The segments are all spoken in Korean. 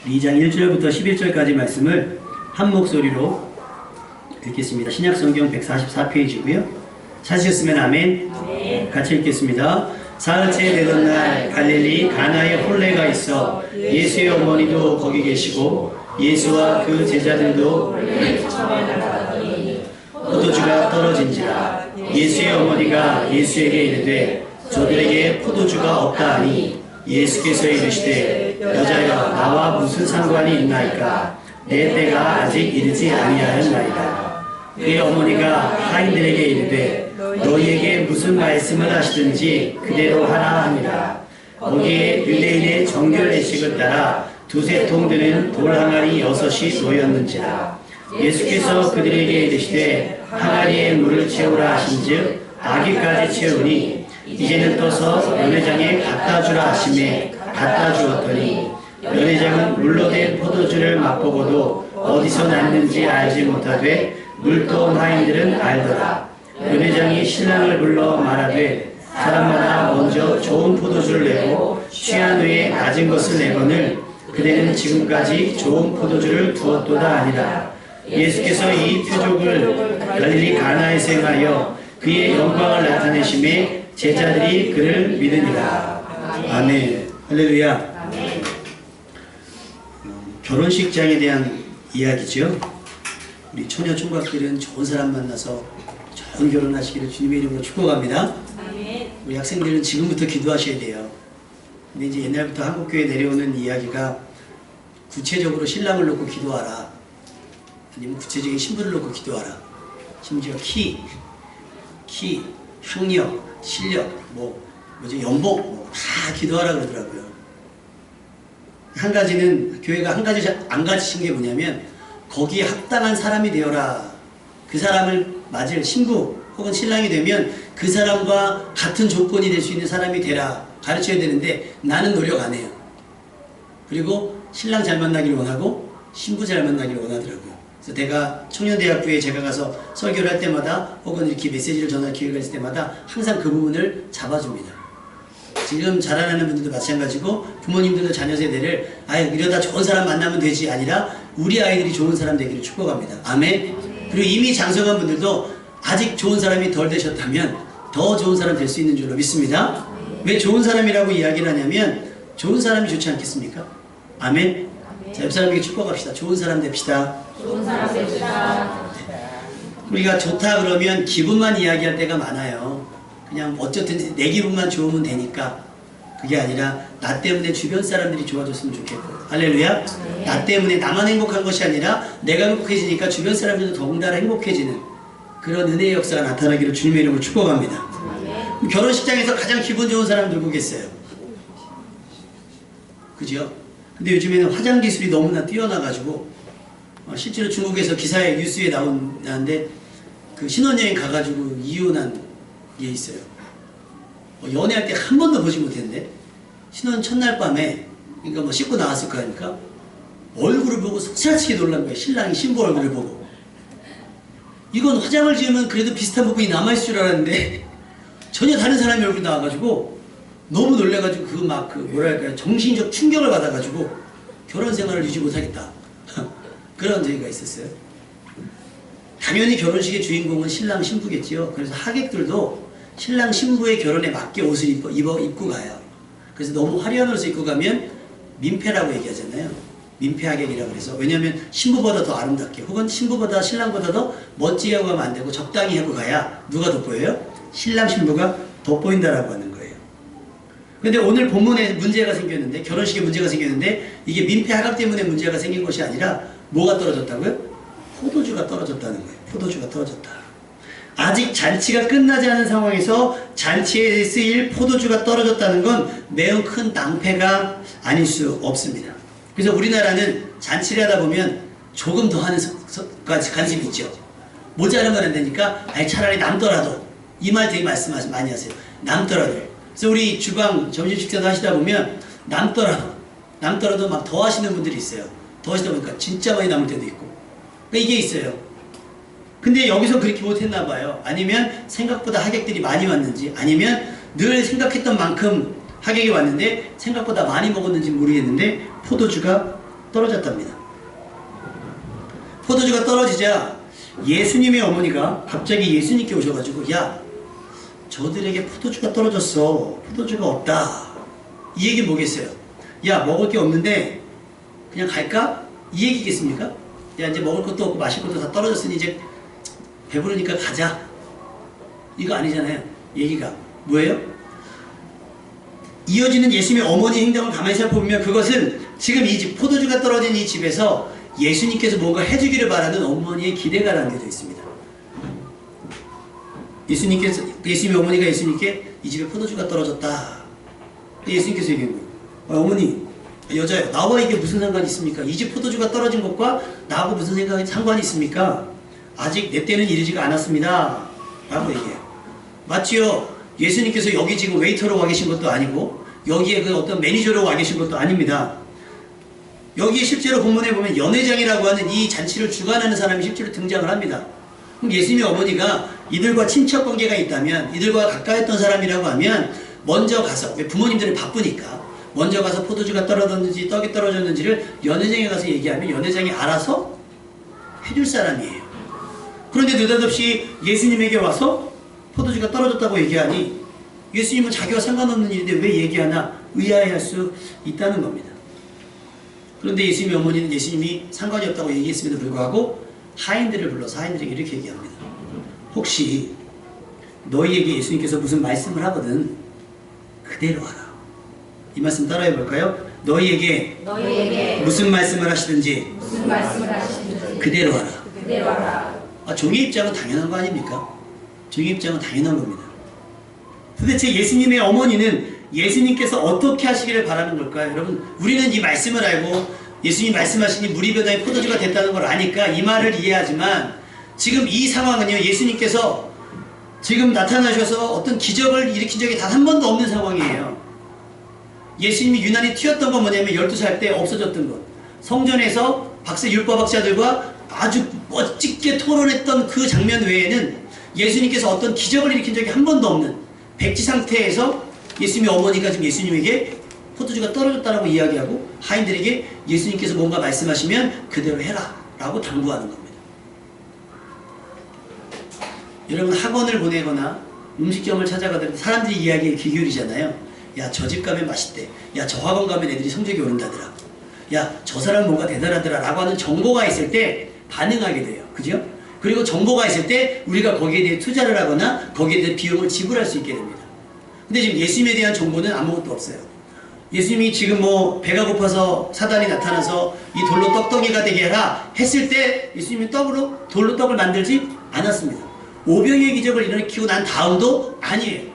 2장 1절부터 11절까지 말씀을 한 목소리로 읽겠습니다. 신약성경 144페이지고요. 찾으셨으면 아멘. 네. 같이 읽겠습니다. 사흘째 되던 날 갈릴리 가나에 혼례가 있어 예수의 어머니도 거기 계시고 예수와 그 제자들도 포도주가 떨어진지라. 예수의 어머니가 예수에게 이르되 저들에게 포도주가 없다 하니 예수께서 이르시되 여자여 나와 무슨 상관이 있나이까 내 때가 아직 이르지 아니하였나이다. 그의 어머니가 하인들에게 이르되 너희에게 무슨 말씀을 하시든지 그대로 하라 하니라. 거기에 유대인의 정결 예식을 따라 두세 통 드는 돌 항아리 6이 놓였는지라. 예수께서 그들에게 이르시되 항아리에 물을 채우라 하신즉 아기까지 채우니 이제는 떠서 연회장에 갖다 주라 하시매 갖다 주었더니 연회장은 물로 된 포도주를 맛보고도 어디서 났는지 알지 못하되 물떠온 하인들은 알더라. 연회장이 신랑을 불러 말하되 사람마다 먼저 좋은 포도주를 내고 취한 후에 낮은 것을 내거늘 그대는 지금까지 좋은 포도주를 두었도다 아니라. 예수께서 이 표적을 갈릴리 가나에서 행하여 그의 영광을 나타내심에 제자들이 그를 믿으니라. 아멘. 할렐루야. 결혼식장에 대한 이야기죠. 우리 처녀 총각들은 좋은 사람 만나서 좋은 결혼하시기를 주님의 이름으로 축복합니다. 우리 학생들은 지금부터 기도하셔야 돼요. 근데 이제 옛날부터 한국교회에 내려오는 이야기가 구체적으로 신랑을 놓고 기도하라, 아니면 구체적인 신부를 놓고 기도하라, 심지어 키, 학력, 실력, 연봉 다 기도하라 그러더라고요. 한 가지는 교회가 한 가지 안 가르치신 게 뭐냐면 거기에 합당한 사람이 되어라. 그 사람을 맞을 신부 혹은 신랑이 되면 그 사람과 같은 조건이 될 수 있는 사람이 되라 가르쳐야 되는데 나는 노력 안 해요. 그리고 신랑 잘 만나기를 원하고 신부 잘 만나기를 원하더라고요. 그래서 내가 청년대학교에 제가 가서 설교를 할 때마다 혹은 이렇게 메시지를 전할 기회가 있을 때마다 항상 그 부분을 잡아줍니다. 지금 자라나는 분들도 마찬가지고 부모님들도 자녀 세대를 이러다 좋은 사람 만나면 되지 아니라 우리 아이들이 좋은 사람 되기를 축복합니다. 아멘. 그리고 이미 장성한 분들도 아직 좋은 사람이 덜 되셨다면 더 좋은 사람 될 수 있는 줄로 믿습니다. 왜 좋은 사람이라고 이야기를 하냐면 좋은 사람이 좋지 않겠습니까? 아멘. 자, 옆 사람에게 축복합시다. 좋은 사람 됩시다. 좋은 사람 됩시다. 우리가 좋다 그러면 기분만 이야기할 때가 많아요. 그냥 어쨌든 내 기분만 좋으면 되니까. 그게 아니라 나 때문에 주변 사람들이 좋아졌으면 좋겠고. 할렐루야. 네. 나 때문에 나만 행복한 것이 아니라 내가 행복해지니까 주변 사람들도 더군다나 행복해지는 그런 은혜의 역사가 나타나기를 주님의 이름으로 축복합니다. 네. 결혼식장에서 가장 기분 좋은 사람 누구겠어요? 그죠? 근데 요즘에는 화장 기술이 너무나 뛰어나가지고 실제로 중국에서 기사에 뉴스에 나오는데 그 신혼여행 가가지고 이혼한 게 있어요. 연애할 때 한 번도 보지 못했는데 신혼 첫날 밤에 그러니까 씻고 나왔을 거 아닙니까? 얼굴을 보고 석사치게 놀란 거예요. 신랑이 신부 얼굴을 보고. 이건 화장을 지으면 그래도 비슷한 부분이 남아있을 줄 알았는데 전혀 다른 사람의 얼굴이 나와가지고 너무 놀래가지고 뭐랄까요, 정신적 충격을 받아가지고 결혼 생활을 유지 못하겠다 그런 얘기가 있었어요. 당연히 결혼식의 주인공은 신랑 신부겠지요. 그래서 하객들도 신랑 신부의 결혼에 맞게 옷을 입고 가요. 그래서 너무 화려한 옷을 입고 가면 민폐라고 얘기하잖아요. 민폐하객이라고 해서. 왜냐하면 신부보다 더 아름답게 혹은 신부보다 신랑보다 더 멋지게 하고 가면 안 되고 적당히 하고 가야 누가 돋보여요? 신랑 신부가 돋보인다라고 하는 거예요. 근데 오늘 본문에 문제가 생겼는데, 결혼식에 문제가 생겼는데 이게 민폐하객 때문에 문제가 생긴 것이 아니라 뭐가 떨어졌다고요? 포도주가 떨어졌다는 거예요. 포도주가 떨어졌다. 아직 잔치가 끝나지 않은 상황에서 잔치에 쓰일 포도주가 떨어졌다는 건 매우 큰 낭패가 아닐 수 없습니다. 그래서 우리나라는 잔치를 하다 보면 조금 더 하는 관심이 있죠. 모자르면 안 되니까 차라리 남더라도, 이 말 되게 말씀 많이 하세요. 남더라도. 그래서 우리 주방 점심 식사도 하시다 보면 남더라도 막 더 하시는 분들이 있어요. 더 하시다 보니까 진짜 많이 남을 때도 있고. 그러니까 이게 있어요. 근데 여기서 그렇게 못했나 봐요. 아니면 생각보다 하객들이 많이 왔는지, 아니면 늘 생각했던 만큼 하객이 왔는데 생각보다 많이 먹었는지 모르겠는데 포도주가 떨어졌답니다. 포도주가 떨어지자 예수님의 어머니가 갑자기 예수님께 오셔가지고 야, 저들에게 포도주가 떨어졌어. 포도주가 없다. 이 얘기 뭐겠어요? 야, 먹을 게 없는데 그냥 갈까? 이 얘기겠습니까? 야, 이제 먹을 것도 없고 마실 것도 다 떨어졌으니 이제 배부르니까 가자. 이거 아니잖아요. 얘기가 뭐예요? 이어지는 예수님의 어머니 행동을 가만히 살펴보면 그것은 지금 이 집, 포도주가 떨어진 이 집에서 예수님께서 뭔가 해주기를 바라는 어머니의 기대가 담겨져 있습니다. 예수님의 어머니가 예수님께 이 집에 포도주가 떨어졌다. 예수님께서 얘기한 거예요. 어머니, 여자요. 나와 이게 무슨 상관이 있습니까? 이 집 포도주가 떨어진 것과 나하고 무슨 상관이 있습니까? 아직 내 때는 이르지가 않았습니다. 라고 얘기해요. 맞지요? 예수님께서 여기 지금 웨이터로 와 계신 것도 아니고 여기에 그 어떤 매니저로 와 계신 것도 아닙니다. 여기에 실제로 본문에 보면 연회장이라고 하는 이 잔치를 주관하는 사람이 실제로 등장을 합니다. 그럼 예수님의 어머니가 이들과 친척 관계가 있다면, 이들과 가까웠던 사람이라고 하면 먼저 가서, 왜 부모님들은 바쁘니까 먼저 가서 포도주가 떨어졌는지 떡이 떨어졌는지를 연회장에 가서 얘기하면 연회장이 알아서 해줄 사람이에요. 그런데 느닷없이 예수님에게 와서 포도주가 떨어졌다고 얘기하니 예수님은 자기와 상관없는 일인데 왜 얘기하나 의아해할 수 있다는 겁니다. 그런데 예수님의 어머니는 예수님이 상관이 없다고 얘기했음에도 불구하고 하인들을 불러서 하인들에게 이렇게 얘기합니다. 혹시 너희에게 예수님께서 무슨 말씀을 하거든 그대로 하라. 이 말씀 따라해 볼까요? 너희에게 무슨 말씀을 하시든지 그대로 하라. 종의 입장은 당연한 거 아닙니까? 종의 입장은 당연한 겁니다. 도대체 예수님의 어머니는 예수님께서 어떻게 하시기를 바라는 걸까요? 여러분, 우리는 이 말씀을 알고 예수님이 말씀하시니 물이 변화에 포도주가 됐다는 걸 아니까 이 말을 이해하지만 지금 이 상황은요, 예수님께서 지금 나타나셔서 어떤 기적을 일으킨 적이 단 한 번도 없는 상황이에요. 예수님이 유난히 튀었던 건 뭐냐면 12살 때 없어졌던 것. 성전에서 율법학자들과 아주 멋지게 토론했던 그 장면 외에는 예수님께서 어떤 기적을 일으킨 적이 한 번도 없는 백지 상태에서 예수님의 어머니가 지금 예수님에게 포도주가 떨어졌다라고 이야기하고 하인들에게 예수님께서 뭔가 말씀하시면 그대로 해라 라고 당부하는 겁니다. 여러분, 학원을 보내거나 음식점을 찾아가더라도 사람들이 이야기에 귀 기울이잖아요. 야, 저 집 가면 맛있대. 야, 저 학원 가면 애들이 성적이 오른다더라. 야, 저 사람 뭔가 대단하더라 라고 하는 정보가 있을 때 반응하게 돼요. 그죠? 그리고 정보가 있을 때 우리가 거기에 대해 투자를 하거나 거기에 대해 비용을 지불할 수 있게 됩니다. 근데 지금 예수님에 대한 정보는 아무것도 없어요. 예수님이 지금 뭐 배가 고파서 사단이 나타나서 이 돌로 떡덩이가 되게 해라 했을 때 예수님이 돌로 떡을 만들지 않았습니다. 오병이의 기적을 일으키고 난 다음도 아니에요.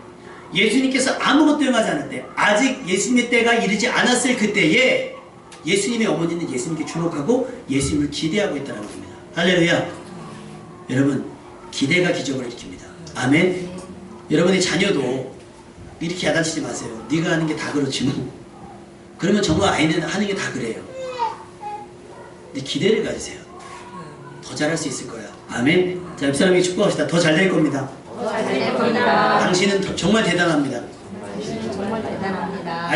예수님께서 아무것도 행하지 않을 때, 아직 예수님의 때가 이르지 않았을 그때에 예수님의 어머니는 예수님께 주목하고 예수님을 기대하고 있다는 겁니다. 할렐루야. 여러분, 기대가 기적을 일으킵니다. 아멘. 여러분의 자녀도 이렇게 야단치지 마세요. 네가 하는 게 다 그렇지 뭐. 그러면 정말 아이는 하는 게 다 그래요. 근데 기대를 가지세요. 더 잘할 수 있을 거야. 아멘. 자, 옆 사람에게 축복합시다. 더 잘 될 겁니다. 당신은 정말 대단합니다.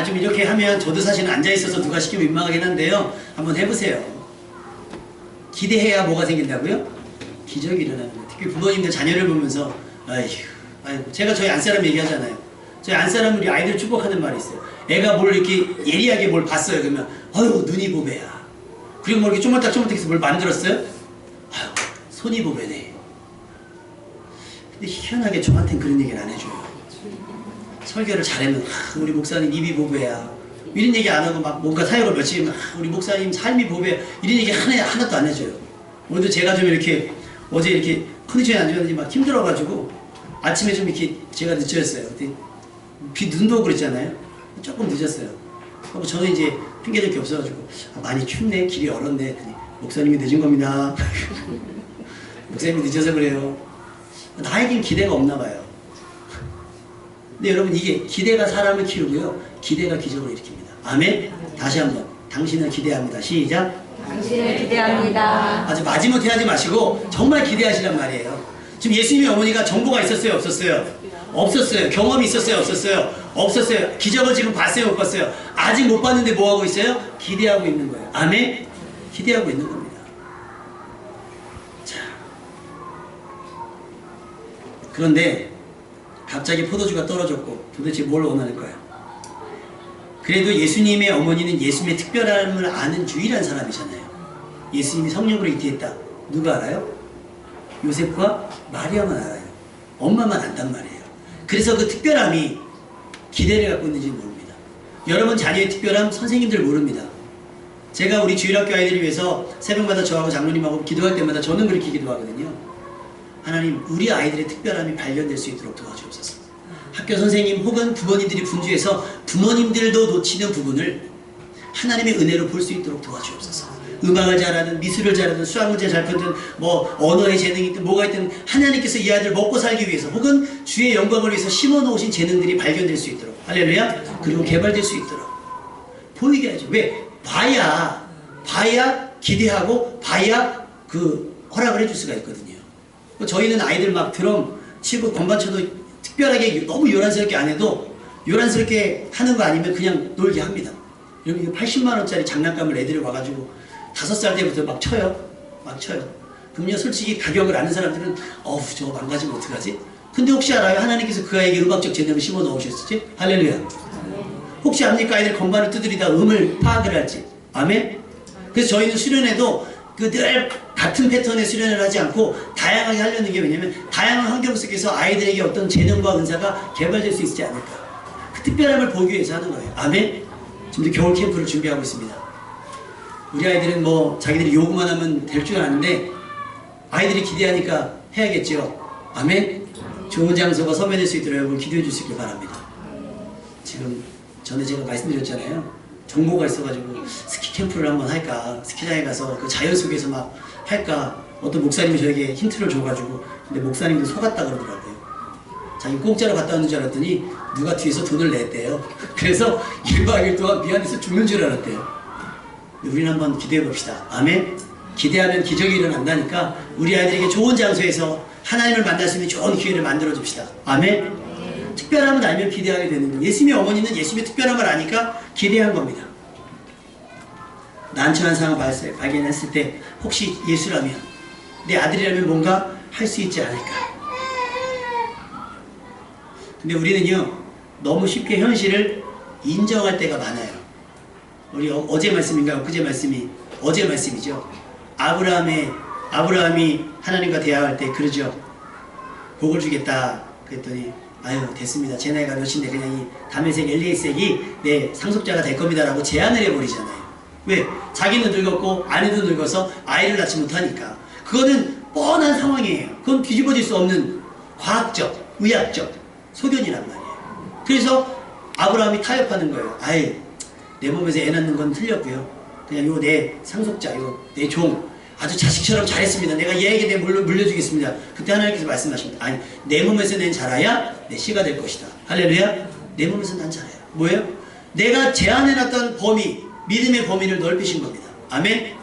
좀 이렇게 하면 저도 사실 앉아있어서 누가 시키면 민망하긴 한데요. 한번 해보세요. 기대해야 뭐가 생긴다고요? 기적이 일어나는 거예요. 특히 부모님들 자녀를 보면서 아이고, 제가 저희 안사람 얘기하잖아요. 저희 안사람 우리 아이들 축복하는 말이 있어요. 애가 뭘 이렇게 예리하게 뭘 봤어요. 그러면 아유, 눈이 보배야. 그리고 뭐 이렇게 쪼물딱쪼물딱해서 뭘 만들었어요? 아유, 손이 보배네. 근데 희한하게 저한테는 그런 얘기를 안 해줘요. 설교를 잘하면 우리 목사님 입이 보배야. 이런 얘기 안 하고 막 뭔가 사역을 며칠 하면 우리 목사님 삶이 보배야. 이런 얘기 하나도 안 해줘요. 오늘도 제가 좀 이렇게 어제 이렇게 컨디션이 안 좋았는지 막 힘들어가지고 아침에 좀 이렇게 제가 늦었어요. 그때 눈도 오고 그랬잖아요. 조금 늦었어요. 그리고 저는 이제 핑계댈 게 없어가지고 많이 춥네, 길이 얼었네. 목사님이 늦은 겁니다. 목사님이 늦어서 그래요. 나에겐 기대가 없나 봐요. 근데 여러분, 이게 기대가 사람을 키우고요, 기대가 기적을 일으킵니다. 아멘. 다시 한번, 당신을 기대합니다. 시작. 당신을 기대합니다. 아주 마지못해 하지 마시고 정말 기대하시란 말이에요. 지금 예수님의 어머니가 정보가 있었어요, 없었어요? 없었어요. 경험이 있었어요, 없었어요? 없었어요. 기적을 지금 봤어요, 못 봤어요? 아직 못 봤는데 뭐 하고 있어요? 기대하고 있는 거예요. 아멘. 기대하고 있는 겁니다. 자, 그런데 갑자기 포도주가 떨어졌고 도대체 뭘 원하는거예요? 그래도 예수님의 어머니는 예수님의 특별함을 아는 유일한 사람이잖아요. 예수님이 성령으로 잉태했다. 누가 알아요? 요셉과 마리아만 알아요. 엄마만 안단 말이에요. 그래서 그 특별함이 기대를 갖고 있는지 모릅니다. 여러분 자녀의 특별함 선생님들 모릅니다. 제가 우리 주일학교 아이들을 위해서 새벽마다 저하고 장로님하고 기도할 때마다 저는 그렇게 기도하거든요. 하나님, 우리 아이들의 특별함이 발견될 수 있도록 도와주옵소서. 학교 선생님 혹은 부모님들이 분주해서 부모님들도 놓치는 부분을 하나님의 은혜로 볼 수 있도록 도와주옵소서. 음악을 잘하든 미술을 잘하든 수학 문제 잘 푸든 뭐 언어의 재능이 있든 뭐가 있든 하나님께서 이 아이들 먹고 살기 위해서 혹은 주의 영광을 위해서 심어놓으신 재능들이 발견될 수 있도록, 할렐루야, 그리고 개발될 수 있도록 보이게 하죠. 왜? 봐야 기대하고 봐야 그 허락을 해줄 수가 있거든요. 저희는 아이들 막 드럼 치고 건반 쳐도 특별하게 너무 요란스럽게 안 해도 요란스럽게 하는 거 아니면 그냥 놀게 합니다. 여러분 80만원짜리 장난감을 애들이 와가지고 5살 때부터 막 쳐요. 그럼요, 솔직히 가격을 아는 사람들은 어우 저거 망가지면 어떡하지? 근데 혹시 알아요? 하나님께서 그 아이에게 음악적 재능을 심어 넣으셨을지? 할렐루야. 혹시 압니까? 아이들 건반을 두드리다 음을 파악을 할지. 아멘? 그래서 저희는 수련회도 그 늘 같은 패턴의 수련을 하지 않고 다양하게 하려는 게 왜냐면 다양한 환경 속에서 아이들에게 어떤 재능과 은사가 개발될 수 있지 않을까. 그 특별함을 보기 위해서 하는 거예요. 아멘? 지금도 겨울 캠프를 준비하고 있습니다. 우리 아이들은 뭐 자기들이 요구만 하면 될 줄 아는데 아이들이 기대하니까 해야겠죠. 아멘? 좋은 장소가 섭외될 수 있도록 여러분 기도해 주시길 바랍니다. 지금 전에 제가 말씀드렸잖아요. 정보가 있어가지고 스키 캠프를 한번 할까, 스키장에 가서 그 자연 속에서 막 할까. 어떤 목사님이 저에게 힌트를 줘가지고, 근데 목사님도 속았다 그러더라고요. 자기 공짜로 갔다 왔는 줄 알았더니 누가 뒤에서 돈을 냈대요. 그래서 1박 2일 동안 미안해서 죽는 줄 알았대요. 우리는 한번 기대해 봅시다. 아멘? 기대하면 기적이 일어난다니까 우리 아이들에게 좋은 장소에서 하나님을 만날 수 있는 좋은 기회를 만들어 줍시다. 아멘? 특별함을 알면 기대하게 되는 거예요. 예수님의 어머니는 예수님의 특별함을 아니까 기대한 겁니다. 난처한 상황을 발견했을 때 혹시 예수라면, 내 아들이라면 뭔가 할 수 있지 않을까. 근데 우리는요 너무 쉽게 현실을 인정할 때가 많아요. 우리 어제 말씀인가요? 그제 말씀이 어제 말씀이죠. 아브라함이 하나님과 대화할 때 그러죠. 복을 주겠다 그랬더니 아유 됐습니다. 제 나이가 몇인데 그냥 이 다메섹 엘리에섹이 내 상속자가 될 겁니다 라고 제안을 해버리잖아요. 왜? 자기는 늙었고 아내도 늙어서 아이를 낳지 못하니까. 그거는 뻔한 상황이에요. 그건 뒤집어질 수 없는 과학적, 의학적 소견이란 말이에요. 그래서 아브라함이 타협하는 거예요. 아이 내 몸에서 애 낳는 건 틀렸고요. 그냥 요 내 상속자, 요 내 종 아주 자식처럼 잘했습니다. 내가 얘에게 물려주겠습니다. 그때 하나님께서 말씀하십니다. 아니 내 몸에서 낸 자라야 내 씨가 될 것이다. 할렐루야. 내 몸에서 난 자라야. 뭐예요? 내가 제안해놨던 범위, 믿음의 범위를 넓히신 겁니다. 아멘.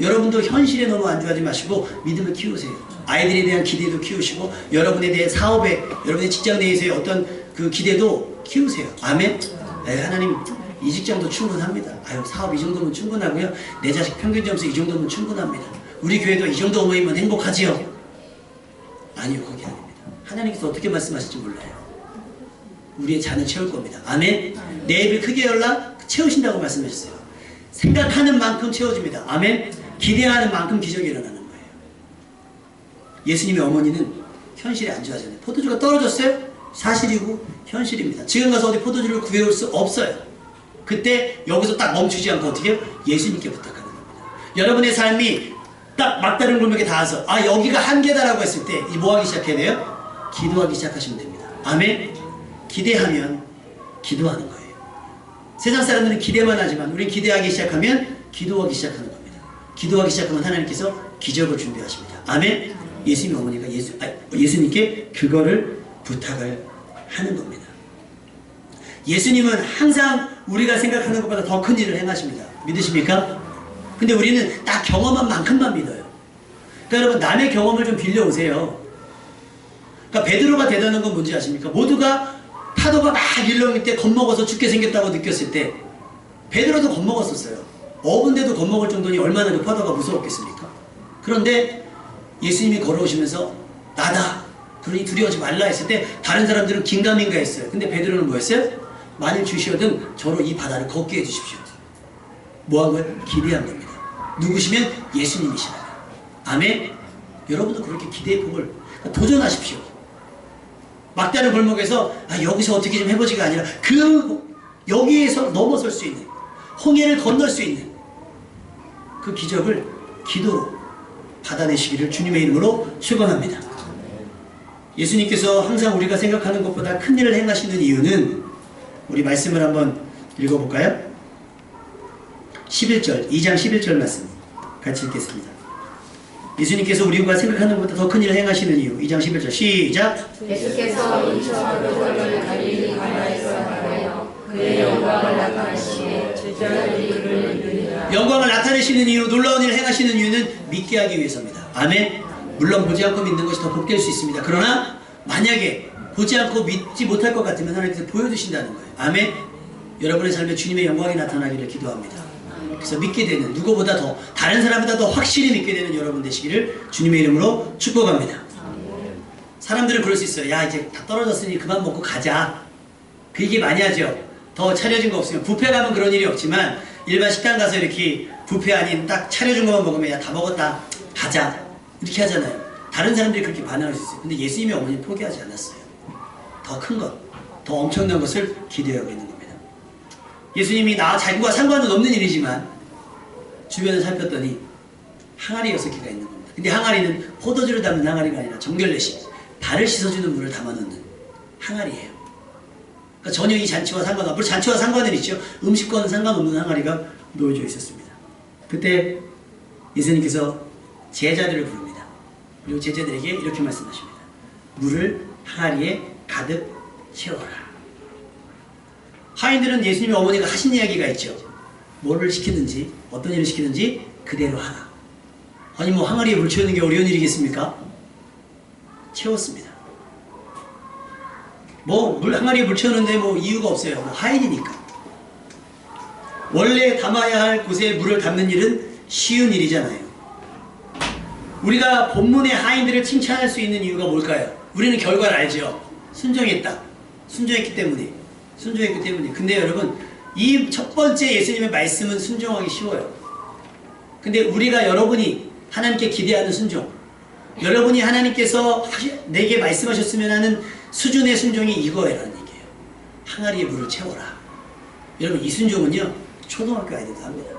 여러분도 현실에 너무 안주하지 마시고 믿음을 키우세요. 아이들에 대한 기대도 키우시고 여러분에 대한 사업에, 여러분의 직장 내에서의 어떤 그 기대도 키우세요. 아멘. 네, 하나님 이 직장도 충분합니다. 아유 사업 이 정도면 충분하고요. 내 자식 평균 점수 이 정도면 충분합니다. 우리 교회도 이 정도 어머니면 행복하지요? 아니요, 그게 아닙니다. 하나님께서 어떻게 말씀하실지 몰라요. 우리의 잔을 채울 겁니다. 아멘. 내 입을 크게 열라 채우신다고 말씀하셨어요. 생각하는 만큼 채워집니다. 아멘. 기대하는 만큼 기적이 일어나는 거예요. 예수님의 어머니는 현실에 안주하잖아요. 포도주가 떨어졌어요? 사실이고 현실입니다. 지금 가서 어디 포도주를 구해올 수 없어요. 그때 여기서 딱 멈추지 않고 어떻게 해요? 예수님께 부탁하는 겁니다. 여러분의 삶이 딱 막다른 골목에 닿아서 아 여기가 한계다라고 했을 때 이 뭐 하기 시작해야 돼요? 기도하기 시작하시면 됩니다. 아멘. 기대하면 기도하는 거예요. 세상 사람들은 기대만 하지만 우리는 기대하기 시작하면 기도하기 시작하는 겁니다. 기도하기 시작하면 하나님께서 기적을 준비하십니다. 아멘. 예수님의 어머니가 예수님께 그거를 부탁을 하는 겁니다. 예수님은 항상 우리가 생각하는 것보다 더 큰 일을 행하십니다. 믿으십니까? 근데 우리는 딱 경험한 만큼만 믿어요. 그러니까 여러분 남의 경험을 좀 빌려오세요. 그러니까 베드로가 대단한 건 뭔지 아십니까? 모두가 파도가 막 일렁일 때 겁먹어서 죽게 생겼다고 느꼈을 때 베드로도 겁먹었었어요. 어분데도 겁먹을 정도니 얼마나 그 파도가 무서웠겠습니까? 그런데 예수님이 걸어오시면서 나다, 그러니 두려워하지 말라 했을 때 다른 사람들은 긴가민가 했어요. 근데 베드로는 뭐 했어요? 만일 주시어든 저로 이 바다를 걷게 해주십시오. 뭐 한 거예요? 기대한 겁니다. 누구시면 예수님이시라. 아멘. 여러분도 그렇게 기대의 폭을 도전하십시오. 막다른 골목에서 여기서 어떻게 좀 해보지가 아니라 여기에서 넘어설 수 있는, 홍해를 건널 수 있는 그 기적을 기도로 받아내시기를 주님의 이름으로 축원합니다. 예수님께서 항상 우리가 생각하는 것보다 큰 일을 행하시는 이유는, 우리 말씀을 한번 읽어볼까요? 11절, 2장 11절 말씀 같이 읽겠습니다. 예수님께서 우리가 생각하는 것보다 더 큰 일을 행하시는 이유. 2장 11절 시작. 예수께서 인천을 갈릴리 가나에서 나가여 그의 영광을 나타내시되 제자들이 그를 믿으리라. 영광을 나타내시는 이유, 놀라운 일을 행하시는 이유는 믿게 하기 위해서입니다. 아멘. 물론 보지 않고 믿는 것이 더 복될 수 있습니다. 그러나 만약에 보지 않고 믿지 못할 것 같으면 하나님께서 보여주신다는 거예요. 아멘. 여러분의 삶에 주님의 영광이 나타나기를 기도합니다. 그래서 믿게 되는, 누구보다 더, 다른 사람보다 더 확실히 믿게 되는 여러분 되시기를 주님의 이름으로 축복합니다. 사람들은 그럴 수 있어요. 야, 이제 다 떨어졌으니 그만 먹고 가자. 그 얘기 많이 하죠. 더 차려진 거 없으면. 뷔페 가면 그런 일이 없지만 일반 식당 가서 이렇게 뷔페 아닌 딱 차려준 것만 먹으면 야, 다 먹었다, 가자, 이렇게 하잖아요. 다른 사람들이 그렇게 반응할 수 있어요. 근데 예수님의 어머니는 포기하지 않았어요. 더 큰 것, 더 엄청난 것을 기대하고 있는 겁니다. 예수님이 나 자기와 상관은 없는 일이지만 주변을 살폈더니 항아리 6개가 있는 겁니다. 근데 항아리는 포도주를 담는 항아리가 아니라 정결례식, 발을 씻어주는 물을 담아놓는 항아리예요. 그러니까 전혀 이 잔치와 상관없고, 물론 잔치와 상관은 있죠. 음식과는 상관없는 항아리가 놓여져 있었습니다. 그때 예수님께서 제자들을 부릅니다. 그리고 제자들에게 이렇게 말씀하십니다. 물을 항아리에 가득 채워라. 하인들은 예수님의 어머니가 하신 이야기가 있죠. 뭐를 시키든지, 어떤 일을 시키든지 그대로 하라. 아니 뭐 항아리에 물 채우는 게 어려운 일이겠습니까? 채웠습니다. 뭐 물 항아리에 물 채우는데 뭐 이유가 없어요. 뭐 하인이니까. 원래 담아야 할 곳에 물을 담는 일은 쉬운 일이잖아요. 우리가 본문의 하인들을 칭찬할 수 있는 이유가 뭘까요? 우리는 결과를 알죠. 순종했다. 순종했기 때문에. 근데 여러분, 이 첫 번째 예수님의 말씀은 순종하기 쉬워요. 근데 우리가, 여러분이 하나님께 기대하는 순종, 여러분이 하나님께서 내게 말씀하셨으면 하는 수준의 순종이 이거라는 얘기예요. 항아리에 물을 채워라. 여러분, 이 순종은요, 초등학교 아이들도 합니다.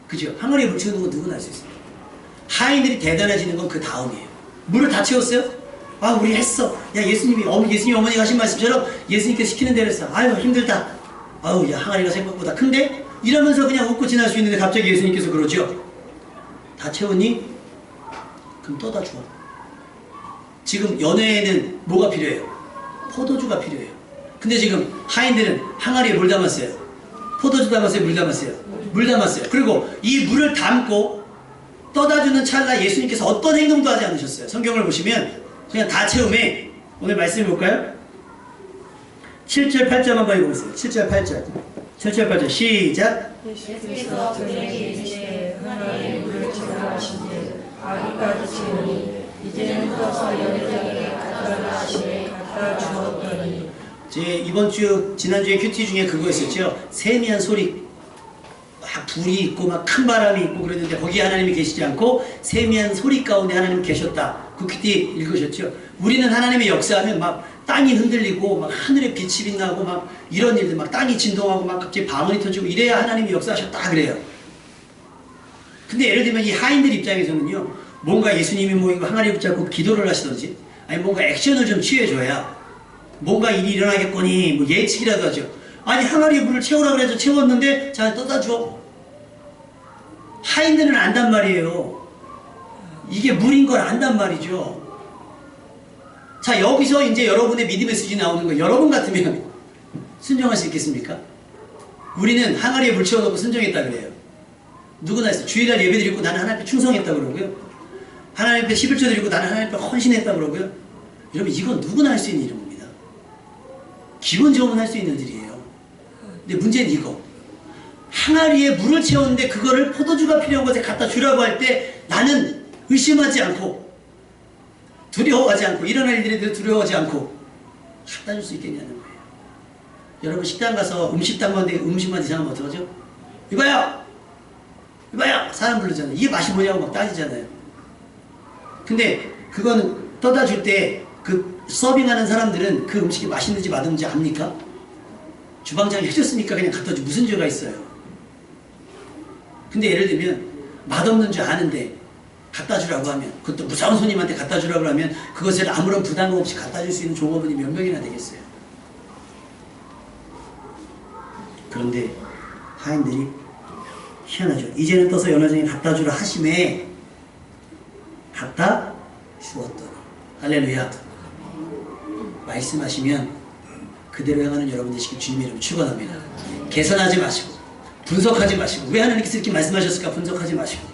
그죠? 항아리에 물 채우는 건 누구나 할 수 있습니다. 하인들이 대단해지는 건 그 다음이에요. 물을 다 채웠어요? 아, 우리 했어. 야, 예수님 어머니가 하신 말씀처럼 예수님께서 시키는 대로 했어. 아유, 힘들다. 아유, 야, 항아리가 생각보다 큰데? 이러면서 그냥 웃고 지날 수 있는데 갑자기 예수님께서 그러죠. 다 채웠니? 그럼 떠다 줘. 지금 연애에는 뭐가 필요해요? 포도주가 필요해요. 근데 지금 하인들은 항아리에 물 담았어요. 포도주 담았어요? 물 담았어요? 물 담았어요. 그리고 이 물을 담고 떠다주는 찰나 예수님께서 어떤 행동도 하지 않으셨어요. 성경을 보시면 그냥 다 채움에, 오늘 말씀 볼까요? 7절 8절 한번 읽어보세요. 7절 8절 시작. 예수께서 그에게 이르시되 항아리에 물을 채우라 하신즉 아기까지 채우니 이제는 떠서 여자에게 갖다라 하시되 갖다 주었더니. 이번 주, 지난주에 큐티 중에 그거 있었죠. 세미한 소리, 막 불이 있고 막 큰 바람이 있고 그랬는데 거기 하나님이 계시지 않고 세미한 소리 가운데 하나님 계셨다. 그 큐티 읽으셨죠? 우리는 하나님의 역사하면 막 땅이 흔들리고 막 하늘에 빛이 빛나고 막 이런 일들, 막 땅이 진동하고 막 갑자기 방언이 터지고 이래야 하나님이 역사하셨다 그래요. 근데 예를 들면 이 하인들 입장에서는요, 뭔가 예수님이 뭐 이거 항아리 붙잡고 기도를 하시던지, 아니 뭔가 액션을 좀 취해줘야 뭔가 일이 일어나겠거니 뭐 예측이라도 하죠. 아니 항아리에 물을 채우라 그래서 채웠는데 자 떠다 줘. 하인들은 안단 말이에요. 이게 물인 걸 안단 말이죠. 자, 여기서 이제 여러분의 믿음의 수준이 나오는 거예요. 여러분 같으면 순종할 수 있겠습니까? 우리는 항아리에 물 채워놓고 순종했다 그래요. 누구나 있어요. 주일날 예배 드리고 나는 하나님 앞에 충성했다 그러고요. 하나님 앞에 11조 드리고 나는 하나님 앞에 헌신했다 그러고요. 여러분, 이건 누구나 할 수 있는 일인 겁니다. 기본적으로 할 수 있는 일이에요. 근데 문제는 이거. 항아리에 물을 채웠는데 그거를 포도주가 필요한 곳에 갖다 주라고 할 때 나는 의심하지 않고 두려워하지 않고 일어날 일들에 두려워하지 않고 갖다 줄 수 있겠냐는 거예요. 여러분 식당 가서 음식당 가는데 음식만 이상하면 어떡하죠? 이봐요! 이봐요! 사람 부르잖아요. 이게 맛이 뭐냐고 막 따지잖아요. 근데 그거는 떠다 줄 때 그 서빙하는 사람들은 그 음식이 맛있는지 맛없는지 압니까? 주방장이 해줬으니까 그냥 갖다 주 무슨 죄가 있어요. 근데 예를 들면 맛없는 줄 아는데 갖다 주라고 하면, 그것도 무서운 손님한테 갖다 주라고 하면 그것을 아무런 부담감 없이 갖다 줄 수 있는 종업원이 몇 명이나 되겠어요. 그런데 하인들이 희한하죠. 이제는 떠서 연회장에 갖다 주라 하심에 갖다 주었더니. 할렐루야. 말씀하시면 그대로 행하는 여러분 되시길 주님의 이름으로 축원합니다. 계산하지 마시고 분석하지 마시고 왜 하나님께서 이렇게 말씀하셨을까 분석하지 마시고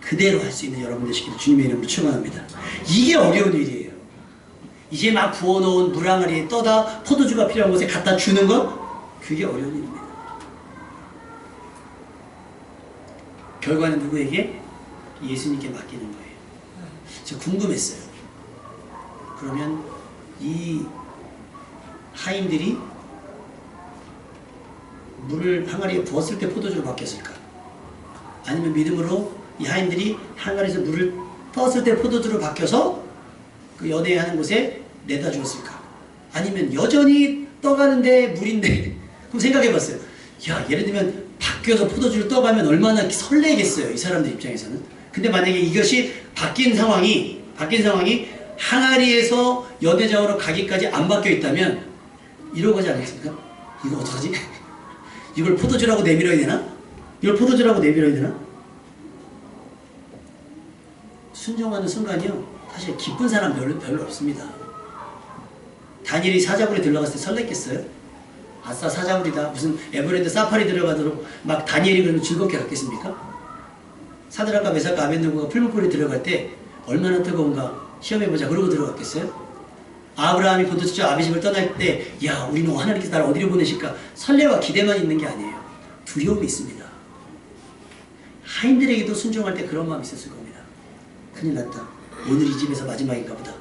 그대로 할 수 있는 여러분 되시길 주님의 이름으로 축원합니다. 이게 어려운 일이에요. 이제 막 부어놓은 물항아리에 떠다 포도주가 필요한 곳에 갖다 주는 것, 그게 어려운 일입니다. 결과는 누구에게? 예수님께 맡기는 거예요. 저 궁금했어요. 그러면 이 하인들이 물을 항아리에 부었을 때 포도주로 바뀌었을까? 아니면 믿음으로 이 하인들이 항아리에서 물을 떠었을 때 포도주로 바뀌어서 그 연회하는 곳에 내다 주었을까? 아니면 여전히 떠가는데 물인데 그럼 생각해봤어요. 야, 예를 들면 바뀌어서 포도주를 떠가면 얼마나 설레겠어요, 이 사람들 입장에서는. 근데 만약에 이것이 바뀐 상황이 항아리에서 연회장으로 가기까지 안 바뀌어 있다면 이러고 하지 않겠습니까? 이거 어떡하지? 이걸 포도주라고 내밀어야 되나? 이걸 포도주라고 내밀어야 되나? 순종하는 순간이요, 사실 기쁜 사람 별로 없습니다. 다니엘이 사자굴에 들어갔을 때 설렜겠어요? 아싸 사자굴이다, 무슨 에버랜드 사파리 들어가도록 막 다니엘이 그러면 즐겁게 갔겠습니까? 사드락과 메삭과 아벤느고가 풀무불에 들어갈 때 얼마나 뜨거운가 시험해보자 그러고 들어갔겠어요? 아브라함이 본토지쪽 아비집을 떠날 때 야, 우리는 하나님께서 나를 어디로 보내실까? 설레와 기대만 있는 게 아니에요. 두려움이 있습니다. 하인들에게도 순종할 때 그런 마음이 있었을 겁니다. 큰일 났다, 오늘 이 집에서 마지막인가 보다,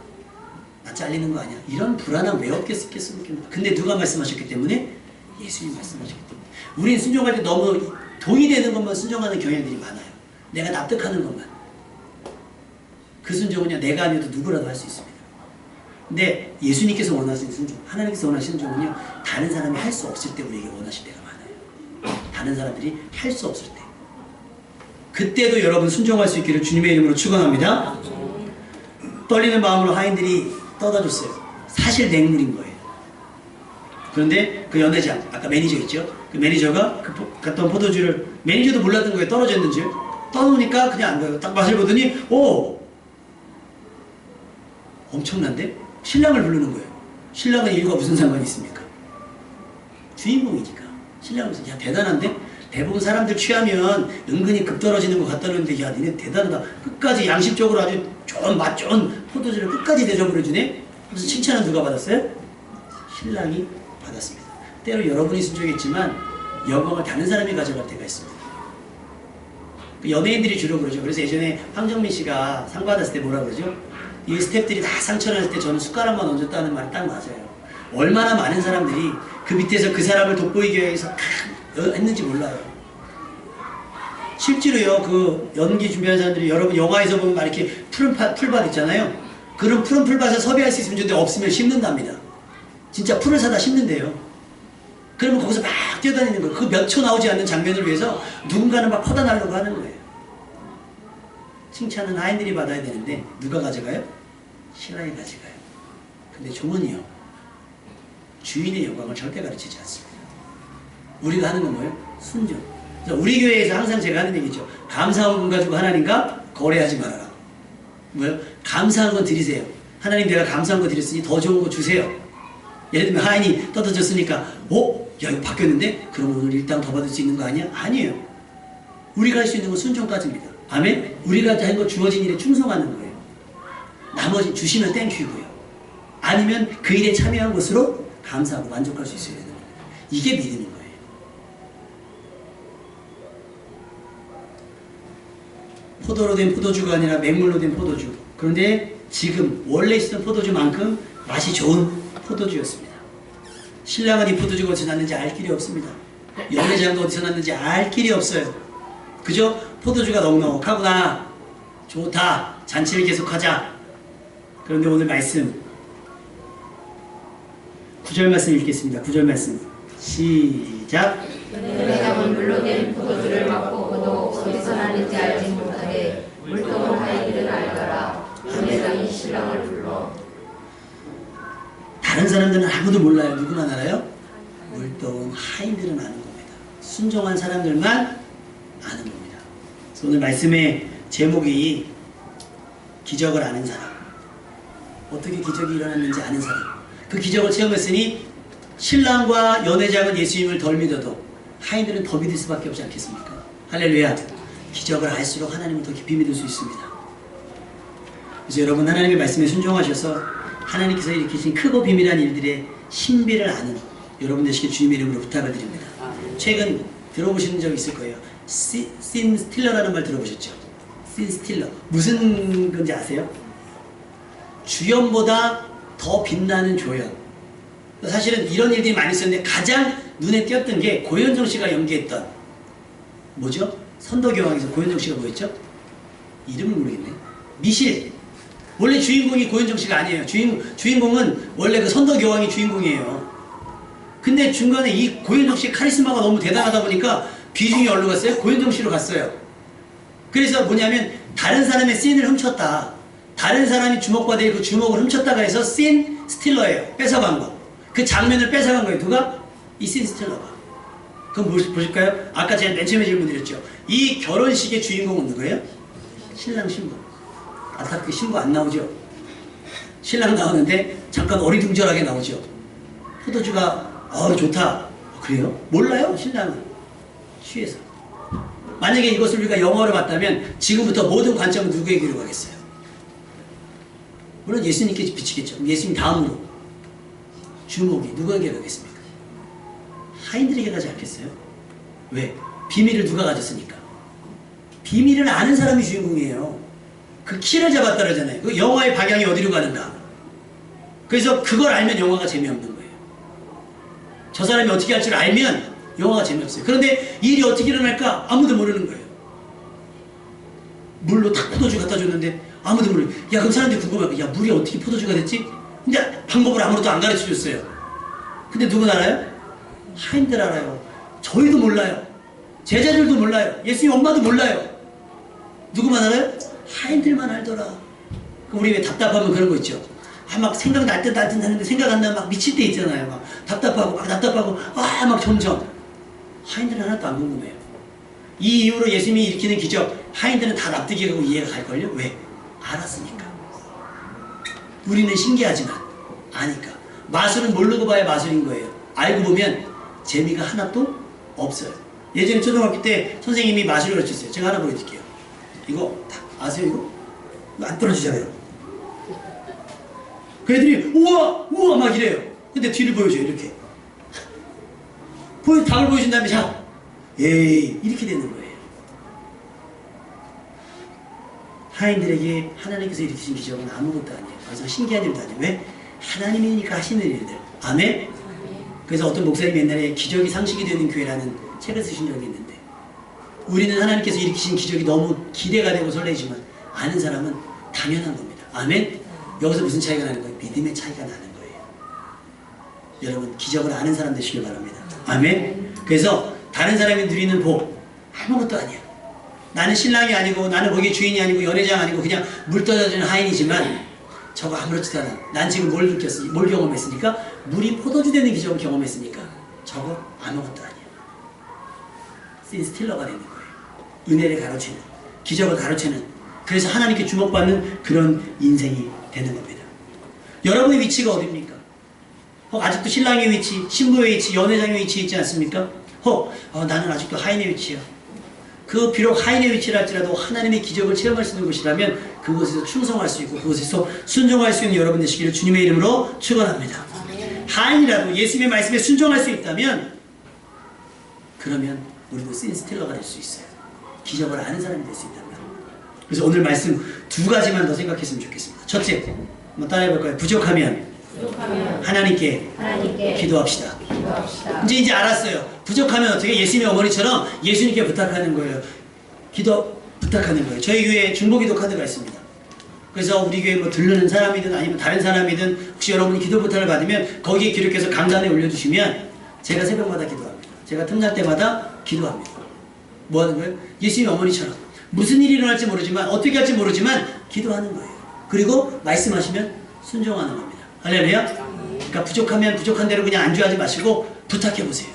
나 잘리는 거 아니야, 이런 불안함 왜 없겠습니까? 근데 누가 말씀하셨기 때문에? 예수님 말씀하셨기 때문에. 우리는 순종할 때 너무 동의되는 것만 순종하는 경향들이 많아요. 내가 납득하는 것만. 그 순종은요, 내가 아니어도 누구라도 할 수 있습니다. 근데 예수님께서 원하시는 순종, 하나님께서 원하시는 순종은요, 다른 사람이 할 수 없을 때 우리에게 원하실 때가 많아요. 다른 사람들이 할 수 없을 때. 그때도 여러분 순종할 수 있기를 주님의 이름으로 축원합니다. 떨리는 마음으로 하인들이 떠다 줬어요. 사실 맹물인 거예요. 그런데 그 연회장, 아까 매니저 있죠? 그 매니저가 갔던 포도주를, 매니저도 몰랐던 거예요, 떨어졌는지. 떠놓으니까 그냥 안 가요. 딱 맛을 보더니 오! 엄청난데? 신랑을 부르는 거예요. 신랑은 일과 무슨 상관이 있습니까? 주인공이니까. 신랑을 부르면서 야, 대단한데? 대부분 사람들 취하면 은근히 급 떨어지는 것 같다 그러는데 야, 니네 대단하다. 끝까지 양심적으로 아주 좋은 맛 좋은 포도주를 끝까지 대접을 해주네? 그래서 칭찬은 누가 받았어요? 신랑이 받았습니다. 때로 여러분이 순종했지만 영광을 다른 사람이 가져갈 때가 있습니다. 연예인들이 주로 그러죠. 그래서 예전에 황정민 씨가 상 받았을 때 뭐라 그러죠? 이 스태프들이 다 상처를 할 때 저는 숟가락만 얹었다는 말이 딱 맞아요. 얼마나 많은 사람들이 그 밑에서 그 사람을 돋보이기 위해서 했는지 몰라요. 실제로요, 그 연기 준비하는 사람들이 여러분 영화에서 보면 막 이렇게 푸른 풀밭 있잖아요. 그런 푸른 풀밭을 섭외할 수 있으면 좋은데 없으면 심는답니다. 진짜 풀을 사다 심는데요. 그러면 거기서 막 뛰어다니는 거예요. 그 몇 초 나오지 않는 장면을 위해서 누군가는 막 퍼다 날려고 하는 거예요. 칭찬은 하인들이 받아야 되는데 누가 가져가요? 신랑이 가져가요. 근데 종은이요, 주인의 영광을 절대 가르치지 않습니다. 우리가 하는 건 뭐예요? 순종. 우리 교회에서 항상 제가 하는 얘기죠. 감사한 건 가지고 하나님과 거래하지 말아라. 뭐요? 감사한 건 드리세요. 하나님, 내가 감사한 거 드렸으니 더 좋은 거 주세요. 예를 들면 하인이 떠들어졌으니까 야, 이거 바뀌었는데? 그럼 오늘 일당 더 받을 수 있는 거 아니야? 아니에요. 우리가 할 수 있는 건 순종까지입니다. 아멘? 우리가 한 거 주어진 일에 충성하는 거예요. 나머지 주시면 땡큐고요. 아니면 그 일에 참여한 것으로 감사하고 만족할 수 있어야 되는 거예요. 이게 믿음인 거예요. 포도로 된 포도주가 아니라 맹물로 된 포도주. 그런데 지금 원래 있었던 포도주만큼 맛이 좋은 포도주였습니다. 신랑은 이 포도주가 어디서 났는지 알 길이 없습니다. 연회장도 어디서 났는지 알 길이 없어요. 그죠? 포도주가 넉넉하구나, 좋다, 잔치를 계속하자. 그런데 오늘 말씀 9절 말씀 읽겠습니다. 9절 말씀 시작. 연회장은 물로 된 포도주를 맛보고도 어디서 났는지 알지 못하되 물동은 하이들은 알더라. 연회장이 신랑을 불러. 다른 사람들은 아무도 몰라요. 누구만 알아요? 물동은 하인들은 아는 겁니다. 순종한 사람들만 아는 겁니다. 그래서 오늘 말씀의 제목이 기적을 아는 사람. 어떻게 기적이 일어났는지 아는 사람. 그 기적을 체험했으니 신랑과 연회장은 예수님을 덜 믿어도 하인들은 더 믿을 수밖에 없지 않겠습니까? 할렐루야. 기적을 알수록 하나님을 더 깊이 믿을 수 있습니다. 그래서 여러분, 하나님의 말씀에 순종하셔서 하나님께서 일으키신 크고 비밀한 일들의 신비를 아는 여러분 되시길 주님의 이름으로 부탁을 드립니다. 최근 들어보신 적 있을 거예요. 씬 스틸러라는 말 들어보셨죠? 씬 스틸러. 무슨 건지 아세요? 주연보다 더 빛나는 조연. 사실은 이런 일들이 많이 있었는데 가장 눈에 띄었던 게 고현정 씨가 연기했던 뭐죠? 선덕여왕에서 고현정 씨가 뭐였죠? 이름을 모르겠네. 미실. 원래 주인공이 고현정 씨가 아니에요. 주인공은 원래 그 선덕여왕이 주인공이에요. 근데 중간에 이 고현정 씨의 카리스마가 너무 대단하다 보니까 비중이 어디로 갔어요? 고현정 씨로 갔어요. 그래서 뭐냐면 다른 사람의 씬을 훔쳤다. 다른 사람이 주목받을 그 주목을 훔쳤다가 해서 씬 스틸러예요. 뺏어간 거. 그 장면을 뺏어간 거예요. 누가? 이 씬 스틸러가. 그럼 보실까요? 아까 제가 맨 처음에 질문 드렸죠. 이 결혼식의 주인공은 누구예요? 신랑 신부. 안타깝게 신부 안 나오죠. 신랑 나오는데 잠깐 어리둥절하게 나오죠. 포도주가 좋다. 그래요? 몰라요. 신랑은 취해서. 만약에 이것을 우리가 영어로 봤다면 지금부터 모든 관점은 누구에게로 가겠어요? 물론 예수님께 비치겠죠. 예수님 다음으로 주목이 누구에게 가겠습니까? 하인들에게 가지 않겠어요? 왜? 비밀을 누가 가졌으니까. 비밀을 아는 사람이 주인공이에요. 그 키를 잡았다 그러잖아요. 그 영화의 방향이 어디로 가는가. 그래서 그걸 알면 영화가 재미없는 거예요. 저 사람이 어떻게 할 줄 알면 영화가 재미없어요. 그런데 이 일이 어떻게 일어날까 아무도 모르는 거예요. 물로 탁 포도주 갖다 줬는데 아무도 모르는 거예요. 야, 그럼 사람들이 궁금해요. 야, 물이 어떻게 포도주가 됐지? 근데 방법을 아무것도 안 가르쳐 줬어요. 근데 누군 알아요? 하인들 알아요. 저희도 몰라요. 제자들도 몰라요. 예수님 엄마도 몰라요. 누구만 알아요? 하인들만 알더라. 그럼 우리 왜 답답하면 그런 거 있죠? 막 생각날 듯 하는데 생각 안 나면 막 미칠 때 있잖아요. 막 답답하고 막 점점. 하인들은 하나도 안 궁금해요. 이 이후로 예수님이 일으키는 기적, 하인들은 다 납득하고 이해가 갈걸요? 왜? 알았으니까. 우리는 신기하지만 아니까. 마술은 모르고 봐야 마술인 거예요. 알고 보면 재미가 하나도 없어요. 예전에 초등학교 때 선생님이 마술을 가르쳤어요. 제가 하나 보여드릴게요. 이거 아세요? 이거 안 떨어지잖아요. 그 애들이 우와 막 이래요. 근데 뒤를 보여줘요. 이렇게 답을 보여준 다음에 자, 에이, 이렇게 되는 거예요. 하인들에게 하나님께서 일으키신 기적은 아무것도 아니에요. 그래서 신기한 일도 아니에요. 왜? 하나님이니까 하시는 일들. 아멘? 그래서 어떤 목사님이 옛날에 기적이 상식이 되는 교회라는 책을 쓰신 적이 있는데, 우리는 하나님께서 일으키신 기적이 너무 기대가 되고 설레지만 아는 사람은 당연한 겁니다. 아멘? 여기서 무슨 차이가 나는 거예요? 믿음의 차이가 나는 거예요. 여러분, 기적을 아는 사람 되시길 바랍니다. 아멘? 그래서 다른 사람이 누리는 복 아무것도 아니야. 나는 신랑이 아니고, 나는 거기 주인이 아니고, 연회장 아니고, 그냥 물 떠다주는 하인이지만 저거 아무렇지도 않아. 난 지금 뭘 느꼈어? 뭘 경험했으니까? 물이 포도주 되는 기적을 경험했으니까 저거 아무것도 아니야. 씬 스틸러가 되는 거예요. 은혜를 가로채는, 기적을 가로채는, 그래서 하나님께 주목받는 그런 인생이 되는 겁니다. 여러분의 위치가 어디입니까? 아직도 신랑의 위치, 신부의 위치, 연회장의 위치에 있지 않습니까? 나는 아직도 하인의 위치야. 그 비록 하인의 위치를 할지라도 하나님의 기적을 체험할 수 있는 곳이라면 그곳에서 충성할 수 있고 그곳에서 순종할 수 있는 여러분 되시기를 주님의 이름으로 축원합니다. 하인이라도 예수님의 말씀에 순종할 수 있다면, 그러면 우리도 씬 스틸러가 될 수 있어요. 기적을 아는 사람이 될 수 있다면. 그래서 오늘 말씀 두 가지만 더 생각했으면 좋겠습니다. 첫째, 한번 따라해볼까요? 부족하면 하나님께 기도합시다. 이제 알았어요. 부족하면 어떻게? 예수님의 어머니처럼 예수님께 부탁하는 거예요. 기도 부탁하는 거예요. 저희 교회에 중보기도 카드가 있습니다. 그래서 우리 교회 뭐 들르는 사람이든 아니면 다른 사람이든 혹시 여러분이 기도 부탁을 받으면 거기에 기록해서 강단에 올려주시면 제가 새벽마다 기도합니다. 제가 틈날 때마다 기도합니다. 뭐 하는 거예요? 예수님의 어머니처럼 무슨 일이 일어날지 모르지만 어떻게 할지 모르지만 기도하는 거예요. 그리고 말씀하시면 순종하는 겁니다. 할렐루야. 그러니까 부족하면 부족한 대로 그냥 안주하지 마시고 부탁해보세요.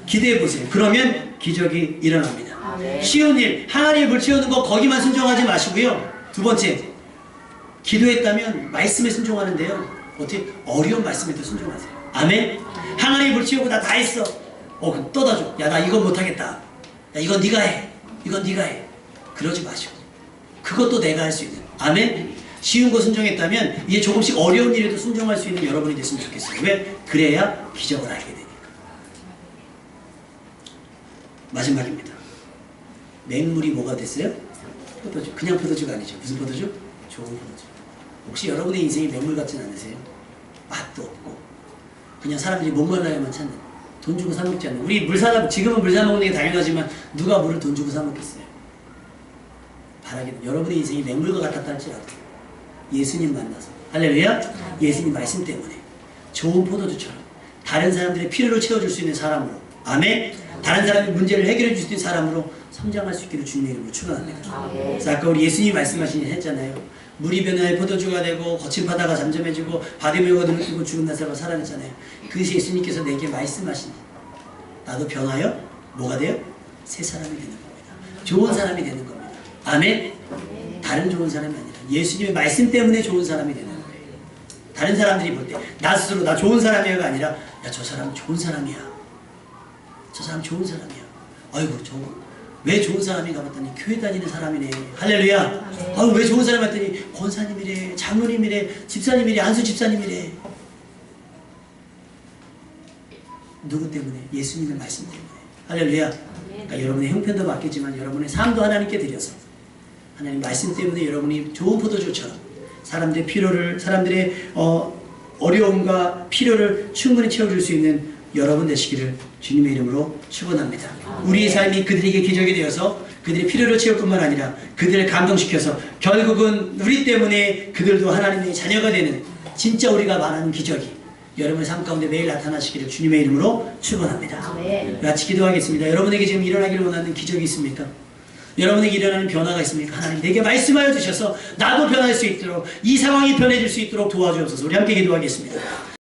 기도해보세요. 그러면 기적이 일어납니다. 쉬운 일, 항아리에 물 채우는 거 거기만 순종하지 마시고요. 두 번째, 기도했다면 말씀에 순종하는데요. 어떻게? 어려운 말씀에도 순종하세요. 아멘. 항아리에 물 채우고 나 다 했어. 그럼 떠다줘. 야, 나 이건 못하겠다. 야, 이건 네가 해. 이건 네가 해. 그러지 마시고 그것도 내가 할 수 있는. 아멘. 쉬운 거 순종했다면 이제 조금씩 어려운 일에도 순종할 수 있는 여러분이 됐으면 좋겠어요. 왜? 그래야 기적을 알게 되니까. 마지막입니다. 맹물이 뭐가 됐어요? 포도주. 그냥 포도주가 아니죠. 무슨 포도주? 좋은 포도주. 혹시 여러분의 인생이 맹물 같진 않으세요? 맛도 없고 그냥 사람들이 목말라야만 찾는, 돈 주고 사 먹지 않는. 우리 지금은 물 사 먹는 게 당연하지만 누가 물을 돈 주고 사 먹겠어요? 바라기는 여러분의 인생이 맹물과 같았다 할지라도 예수님 만나서, 할렐루야, 예수님 말씀 때문에 좋은 포도주처럼 다른 사람들의 필요를 채워줄 수 있는 사람으로, 아멘, 다른 사람의 문제를 해결해 줄 수 있는 사람으로 성장할 수 있기를 주님의 이름으로 축원합니다. 그래서 아까 우리 예수님이 말씀하신 일 했잖아요. 물이 변하여 포도주가 되고 거친 바다가 잠잠해지고 바위 묘가 눈을 뜨고 죽은 나사로가 살아났잖아요. 그래서 예수님께서 내게 말씀하신, 나도 변하여 뭐가 돼요? 새 사람이 되는 겁니다. 좋은 사람이 되는 겁니다. 아멘. 다른 좋은 사람이 아니라 예수님의 말씀 때문에 좋은 사람이 되는 거예요. 다른 사람들이 볼 때 나 스스로 나 좋은 사람이야가 아니라 야, 저 사람 좋은 사람이야. 저 사람 좋은 사람이야. 아이고, 저거 왜 좋은 사람인가 봤더니 교회 다니는 사람이네. 할렐루야. 아유, 왜 좋은 사람 봤더니 권사님이래, 장로님이래, 집사님이래, 안수 집사님이래. 누구 때문에? 예수님의 말씀 때문에. 할렐루야. 그러니까 여러분의 형편도 맡겠지만 여러분의 삶도 하나님께 드려서 하나님 말씀 때문에 여러분이 좋은 포도주처럼 사람들의 필요를, 사람들의 어려움과 필요를 충분히 채워줄 수 있는 여러분 되시기를 주님의 이름으로 축원합니다. 우리의 삶이 그들에게 기적이 되어서 그들의 필요를 채울 뿐만 아니라 그들을 감동시켜서 결국은 우리 때문에 그들도 하나님의 자녀가 되는 진짜 우리가 말하는 기적이 여러분의 삶 가운데 매일 나타나시기를 주님의 이름으로 축원합니다. 같이 기도하겠습니다. 여러분에게 지금 일어나기를 원하는 기적이 있습니까? 여러분에게 일어나는 변화가 있습니까? 하나님 내게 말씀하여 주셔서 나도 변할 수 있도록, 이 상황이 변해질 수 있도록 도와주옵소서. 우리 함께 기도하겠습니다.